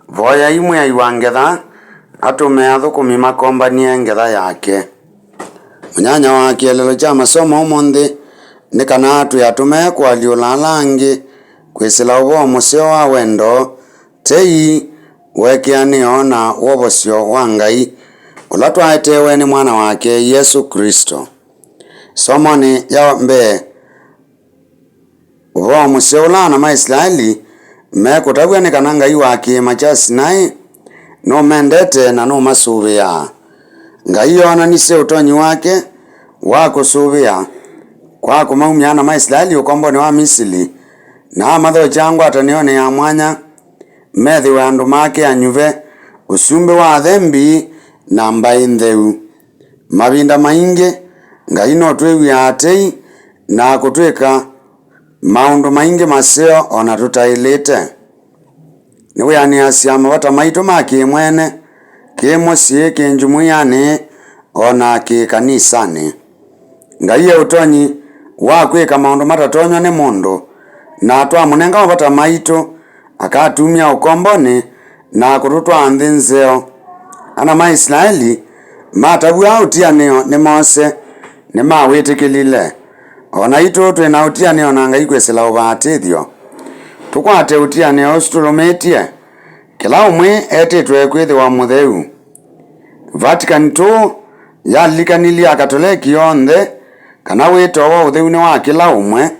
Voya imwe ya iwangetha atume athukumi makombanie ngetha yake. Munyanya wa kielelo cha masomo umuthi ni kana tuyatume kwaliula langi kwisila uvo museo wa wendo tei wekianio na wovosyo wa Ngai ula twaetewe ni mwana wake Yesu Kristo. Somoni ya mbe uvo museo ula na Maisraeli mekutawia ni kana Ngai wa kiima cha Sinai no mendete na no masuvia. Ngai yonanise utonyi wake wa kusuvia kwa kumaumia na Maisraeli ukomboni wa Misili na matho changu atanione ya mwanya methi wa andu make anyuve usumbe wa thembi na mbai ntheu. Mavinda maingi Ngai no twewia atei na kutwika maundu maingi maseo ona tutailite. Niwe aniasia mavata maitu ma kimwene kimusyi kinjumuiani ona kikanisani. Ngai ya utonyi wa kwika maundu matatonywa ni mundu na twamunenga mavata maitu akatumia ukomboni na kututwa nthi nzeo. Ana Maisraeli matavua utianio ni Mose ni mawitikilile ona itu twina utianio na Ngai kwisila uvatithio. Tukwate utianio usitulumitie kila umwe etitwe kwithiwa mutheu. Vatican II yalikanilia Katoleki yonthe kana witowa utheuni wa kila umwe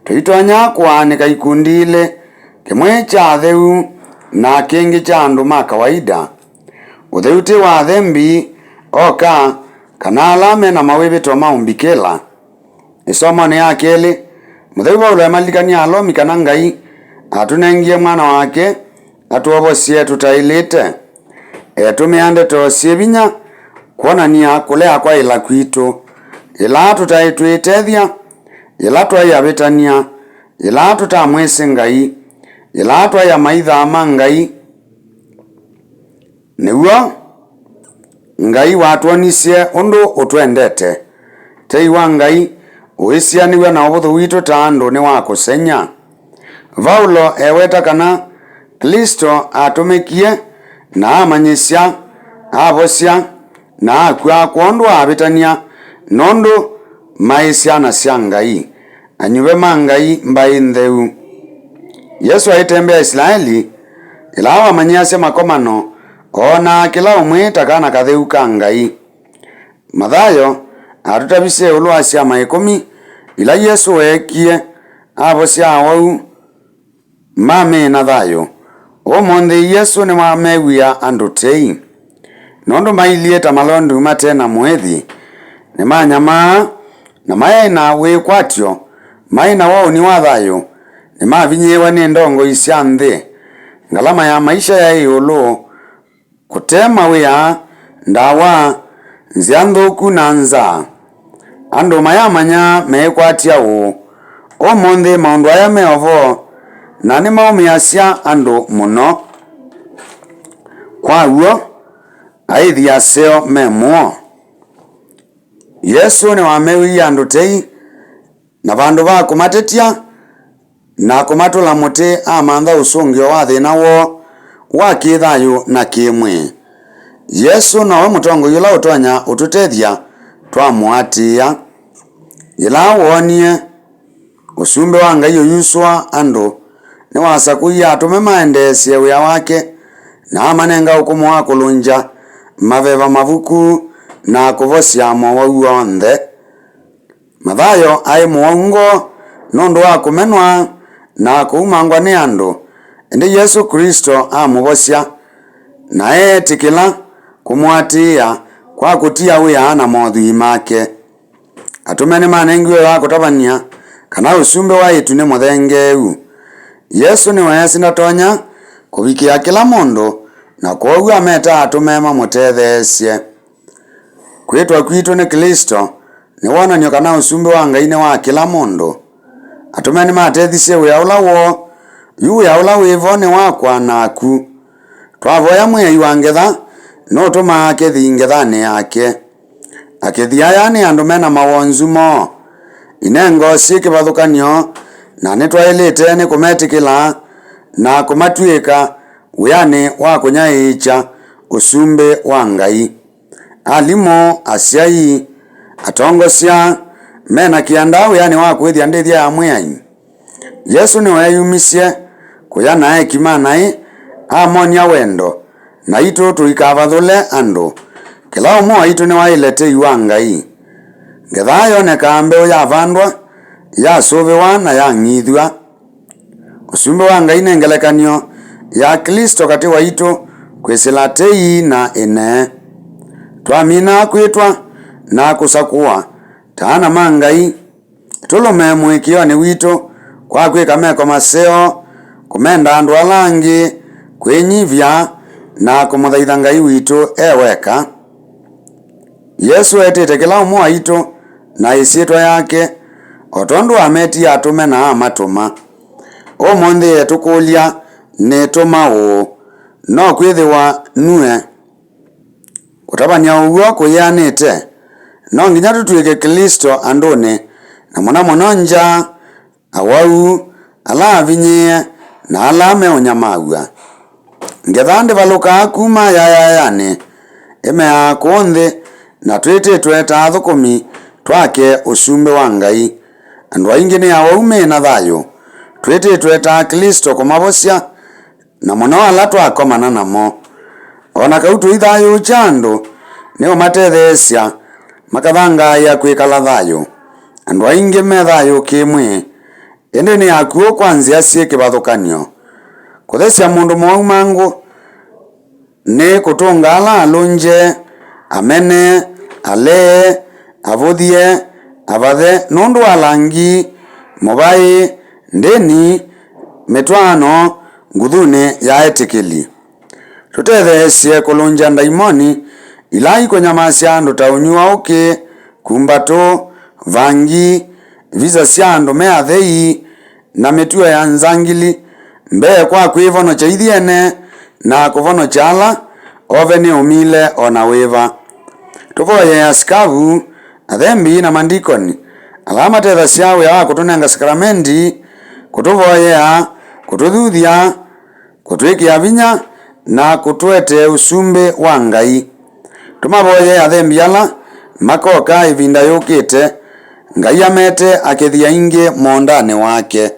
twitonya kuanika ikundi ile kimwe cha theu na kingi cha andu ma kawaida. Utheuti wa thembi oka kana alame na mawivito maumbikila. Isomo ni akili mutheu ule malikania alomi kana Ngai atunengie mwana wake atuovosie tutailite tumiande tosie vinya kuonania kulea kwa ila kwitu ila tutaitwitethia ila twayavitania ila tutamwisi Ngai ila twaya maitha ma Ngai niguo Ngai watuonisie undu utwendete tei wa Ngai uisianiwe na uvuthu witu ta andu ni wa kusenya. Paulo eweta kana Kristo atumikie na amanyisya avosya na akwa kwondu avitania nondu maisiana sya Ngai anyuve ma Ngai mbai ntheu. Yesu aitembea Israeli ila wamanyasya makomano ona kila umwe takana katheu ka Ngai. Mathayo atutavisie ulu wa syama 10 ila Yesu wekie avosya awau mame na thayo. Umuthi Yesu ni wamewia andu tei nondu mailieta malondu matena mwethi ni manyamaa na maina wikwatyo maina wao ni wa thayo ni mavinyiwa ni ndongo isya nthi ngalama ya maisha ya iulu kutema wia ndawa nzia nthuku na nza andu mayamanya mekwatia umuthi maundu aya meovo na ni maumiasya andu muno kwa uo aithia seo memuo. Yesu ni wamewia andu tei na vandu va kumatetia na kumatula muti amantha usungio wa thina wo wa kithayu na kimwi. Yesu nowe mutongo yula utonya ututethia twamuatia ila wonie usumbe wa Ngai uyuswa andu ni wasakuia atume maendesye wia wake na amanenga ukumu wa kulunja maveva mavuku na kuvosya mwau wonthe. Mathayo ai muongo nondu wa kumenwa na kuumangwa ni andu indi Yesu Kristo amuvosya na etikila kumwatia kwa kutia wia na mothui make. Atume ni manengiwe wa kutavania kana usumbe wa itu ni muthengeu. Yesu ni wesi ndatonya kuvikia kila mundu na kwogu ameta atume mamutethesye. Kwitwa kwitu ni Kristo ni wonanio kana usumbe wa Ngai ni wa kila mundu. Atume ni matethisye wia ula wo yu wia ula wivo ni wakwa naku. Twavoya mwei wa ngetha no tuma akethi ngethani yake. Akethi aya ni andu mena mawonzu mo inengo si kivathukanio na nitwailite ni kumetikila na kumatuika wiani wa kunyaicha usumbe wa Ngai. Alimo asiai atongosia mena kianda wiani wa kwithia ndithia ya mwai. Yesu ni weyumisie kuya nae kimanai amonia wendo na itu tuikavathule andu. Kila umo waitu ni wailete iwa Ngai. Ngetha yoneka mbeu ya vandwa ya suviwa na ya ng'ithua. Usumbe wa Ngai ni ngelekanio ya Kristo kati waitu kwisila tei na ine. Twamina kwitwa na kusakua taana ma Ngai tulume mwikioni witu kwa kwika meko maseo kumenda andu alangi kwinyivya na kumuthaitha Ngai witu eweka. Yesu etete kila umo waitu na isitwa yake otondu ameti atume na amatuma. Umuthi etukulia nituma uu no kwithiwa nue kutabania uguo kuyanite no nginya tutuike Kristo anduni na muna muno nja awau ala avinyie na ala meunyamagua. Ngetha ndivalukaa kuma yayayani imea kunthi na twititwe ta thukumi twake usumbe wa Ngai. Andu aingi ni awau mena thayu twititwe ta Kristo kumavosia na muno ala twakomana namo. Ona kautu ithayu chandu nio matethesia makathangaya kwikala thayu. Andu aingi me thayu kimwi indi ni akuo kwa nzia cie kivathukanio. Kuthesia mundu mwau mangu ni kutunga ala alunje amene alee avuthie avathe nundu alangi muvai ndini mitwano nguthuni ya etikili. Tutetheesie kulunja ndaimoni ila ikunyamasya andu ta unyua uki kumbatu vangi visa cia andu me athei na mituo ya nzangili mbee kwa kwivonocha ithiene na kuvonocha ala ove ni umile ona wiva. Tuvoye askavu athembi na mandikoni ala matethasya wia wa kutunenga sakramenti kutuvoyea kututhuthia kutwikia vinya na kutwete usumbe wa Ngai. Tumavoye athembi ala makoka ivinda yukite Ngai amete akithia ingi mondani wake.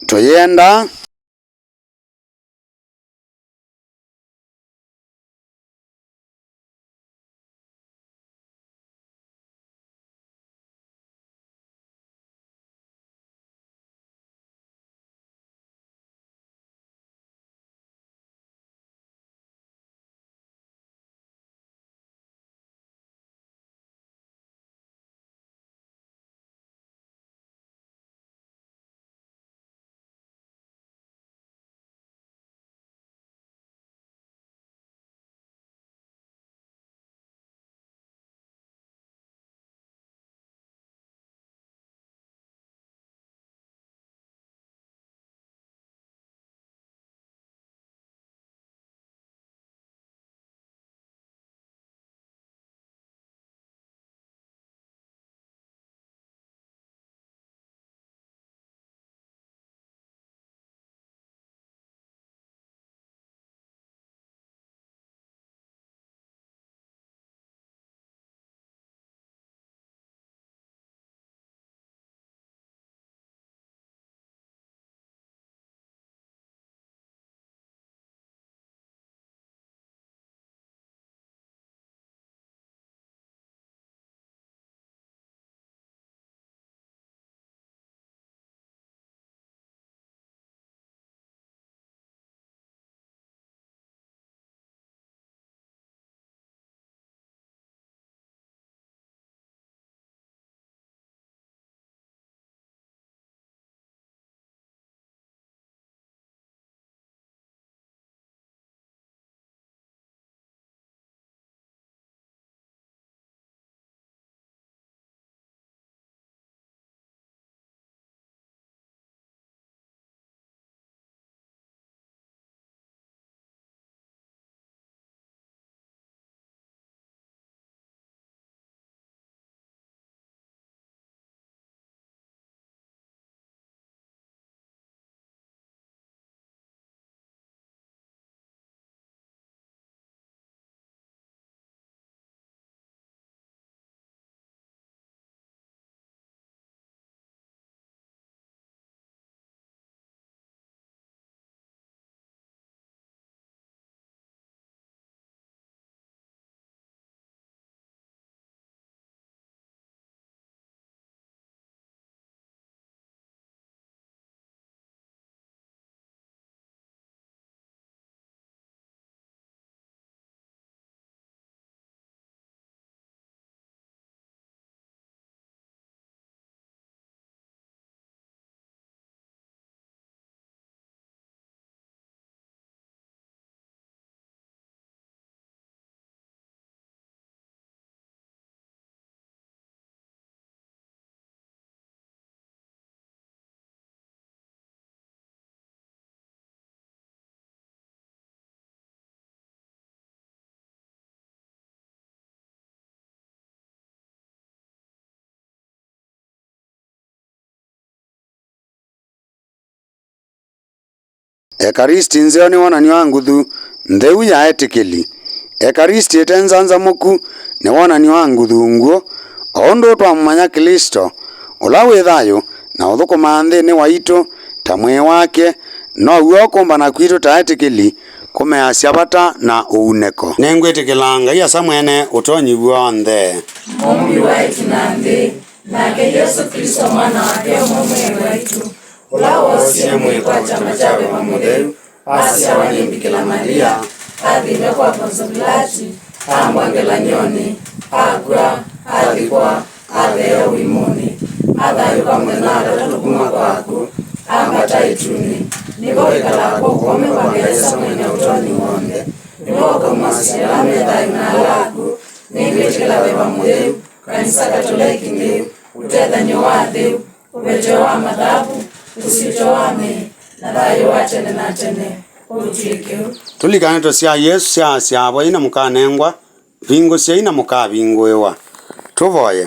tuyenda Ekaristi nzeo ni wonani wa nguthu ntheu ya etikili. Ekaristi itenza muku ni wonani wa nguthu nguo ondu twamumanya Kristo ula wi thayu na uthukuma nthini waitu ta mwi wake no uo kumbana kwitu ta etikili kumeasya bata na uuneko. Ningwitikila Ngai asa mwene utonyi wonthe Mungu wetu na nthi nake Yesu Kristo mwana wake umwe wetu ula wosie mwikwa chama chawe pamutheu asya wanimbikila Maria athime kwa Ponso Pilati amwangela nyoni akwa athikwa atheo wimuni athayu kamwe na atatu kuma kwaku ambata ituni nivo ikala kukome kwa Yesu mwene utoni wonthe nivo kamasya methayu na alaku ningwitikila we pamutheu kanisa Katoliki ntheu utethanyo wa theu uvetyo wa mathabu usito wame na thayu wa tene na tene utwikeu tulikanito sya Yesu sya abo ina mukanengwa vingo sya ina mukavingwiwa tuvoye.